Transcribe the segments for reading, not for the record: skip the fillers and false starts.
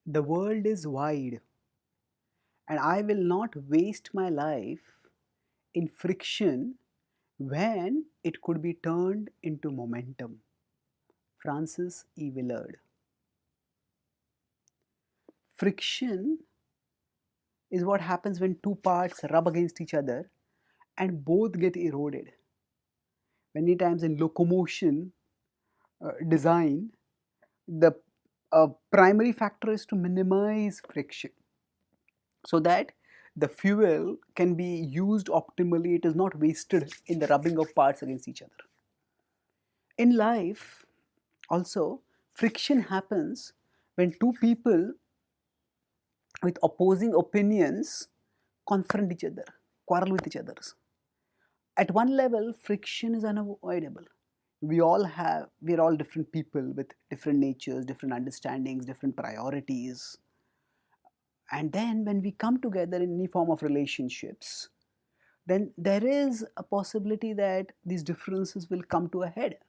The world is wide, and I will not waste my life in friction when it could be turned into momentum. Francis E. Willard. Friction is what happens when two parts rub against each other and both get eroded. Many times in locomotion design, the primary factor is to minimize friction so that the fuel can be used optimally. It is not wasted in the rubbing of parts against each other. In life, also, friction happens when two people with opposing opinions confront each other, quarrel with each other. At one level, friction is unavoidable. We're all different people with different natures, different understandings, different priorities. And then when we come together in any form of relationships, then there is a possibility that these differences will come to a head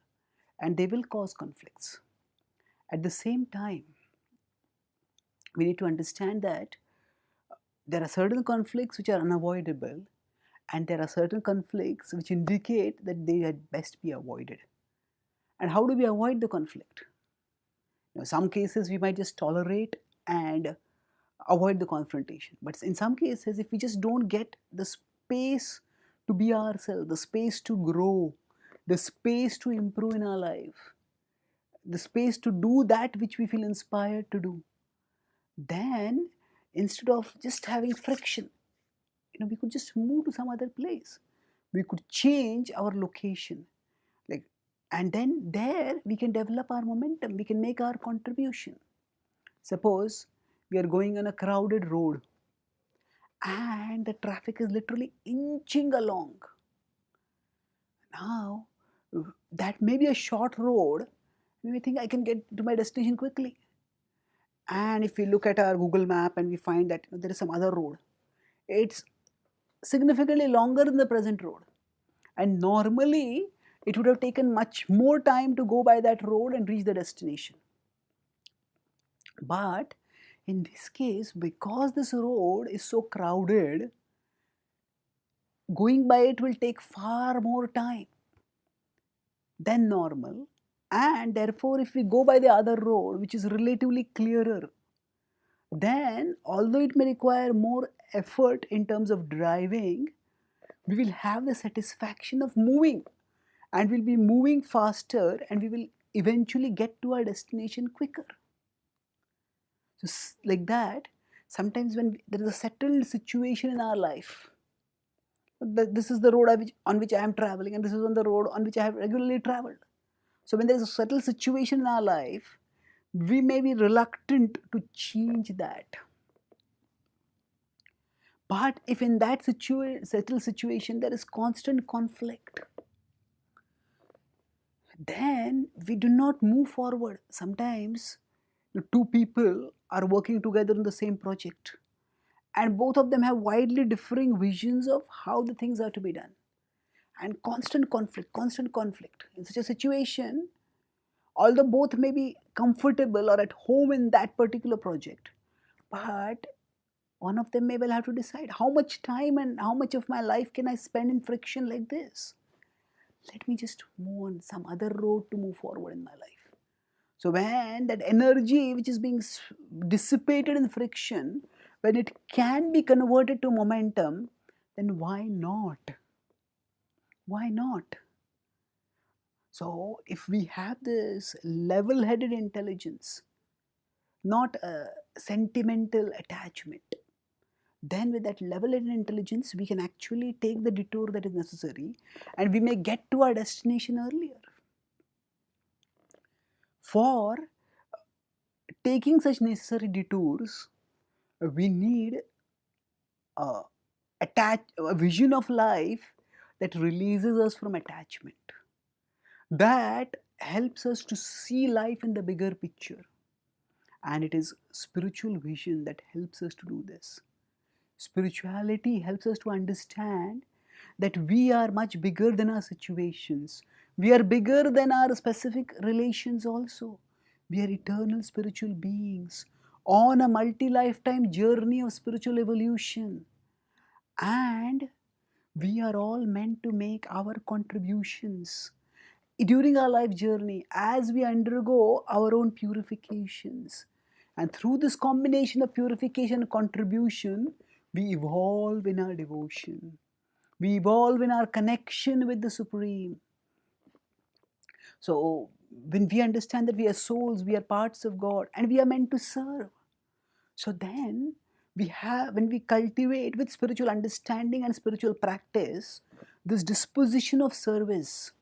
and they will cause conflicts. At the same time, we need to understand that there are certain conflicts which are unavoidable, and there are certain conflicts which indicate that they had best be avoided. And how do we avoid the conflict? In some cases, we might just tolerate and avoid the confrontation. But in some cases, if we just don't get the space to be ourselves, the space to grow, the space to improve in our life, the space to do that which we feel inspired to do, then instead of just having friction, we could just move to some other place. We could change our location, like, and then there we can develop our momentum. We can make our contribution. Suppose we are going on a crowded road and the traffic is literally inching along. Now, that may be a short road. We may think I can get to my destination quickly. And if we look at our Google map and we find that there is some other road, it's significantly longer than the present road. And normally, it would have taken much more time to go by that road and reach the destination. But in this case, because this road is so crowded, going by it will take far more time than normal, and therefore if we go by the other road which is relatively clearer, then although it may require more effort in terms of driving, we will have the satisfaction of moving, and we'll be moving faster, and we will eventually get to our destination quicker. So like that, sometimes when there is a settled situation in our life, this is the road on which I am traveling, and this is on the road on which I have regularly traveled. So when there is a settled situation in our life, we may be reluctant to change that. But if in that settled situation there is constant conflict, then we do not move forward. Sometimes two people are working together in the same project, and both of them have widely differing visions of how the things are to be done. And constant conflict. In such a situation, although both may be comfortable or at home in that particular project, but one of them may well have to decide how much time and how much of my life can I spend in friction like this. Let me just move on some other road to move forward in my life. So when that energy which is being dissipated in friction, when it can be converted to momentum, then why not? Why not? So if we have this level-headed intelligence, not a sentimental attachment, then with that level-headed intelligence, we can actually take the detour that is necessary, and we may get to our destination earlier. For taking such necessary detours, we need a vision of life that releases us from attachment, that helps us to see life in the bigger picture. And it is spiritual vision that helps us to do this. Spirituality helps us to understand that we are much bigger than our situations. We are bigger than our specific relations also. We are eternal spiritual beings, on a multi-lifetime journey of spiritual evolution. And we are all meant to make our contributions during our life journey as we undergo our own purifications. And through this combination of purification and contribution, we evolve in our devotion. We evolve in our connection with the Supreme. So, when we understand that we are souls, we are parts of God, and we are meant to serve. So then, when we cultivate with spiritual understanding and spiritual practice this disposition of service,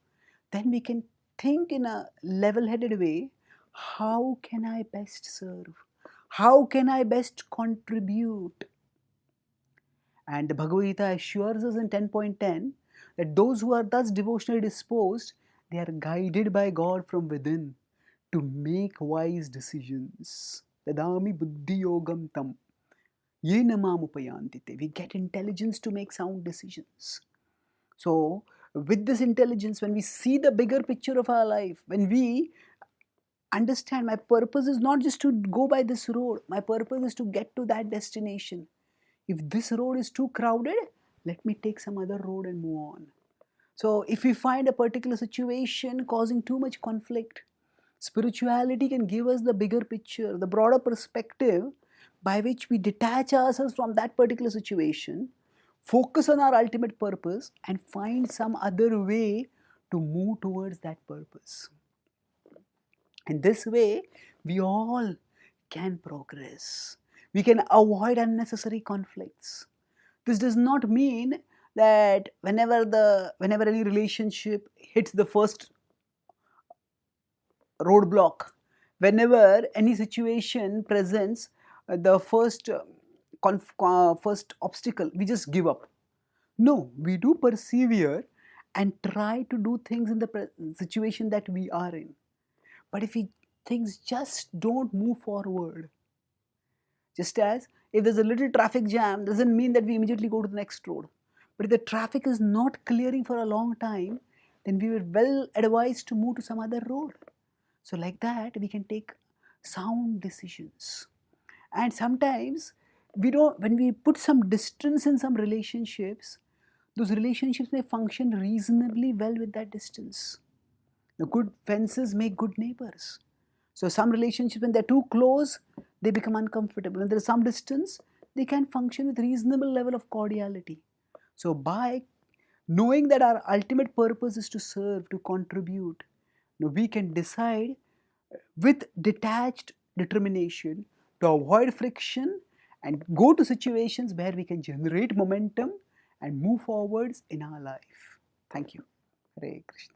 then we can think in a level-headed way, how can I best serve? How can I best contribute? And the Bhagavad Gita assures us in 10.10 that those who are thus devotionally disposed, they are guided by God from within to make wise decisions. Dadami buddhi yogam tam yena mam upayantite. We get intelligence to make sound decisions. So, with this intelligence, when we see the bigger picture of our life, when we understand my purpose is not just to go by this road, my purpose is to get to that destination. If this road is too crowded, let me take some other road and move on. So, if we find a particular situation causing too much conflict, spirituality can give us the bigger picture, the broader perspective by which we detach ourselves from that particular situation, focus on our ultimate purpose, and find some other way to move towards that purpose. In this way, we all can progress. We can avoid unnecessary conflicts. This does not mean that whenever any relationship hits the first roadblock, whenever any situation presents the first obstacle, we just give up. No, we do persevere and try to do things in the situation that we are in. But if things just don't move forward, just as if there's a little traffic jam, doesn't mean that we immediately go to the next road. But if the traffic is not clearing for a long time, then we were well advised to move to some other road. So like that, we can take sound decisions. And sometimes when we put some distance in some relationships, those relationships may function reasonably well with that distance. The good fences make good neighbors. So some relationships, when they're too close, they become uncomfortable. When there's some distance, they can function with reasonable level of cordiality. So by knowing that our ultimate purpose is to serve, to contribute, we can decide with detached determination to avoid friction and go to situations where we can generate momentum and move forwards in our life. Thank you. Hare Krishna.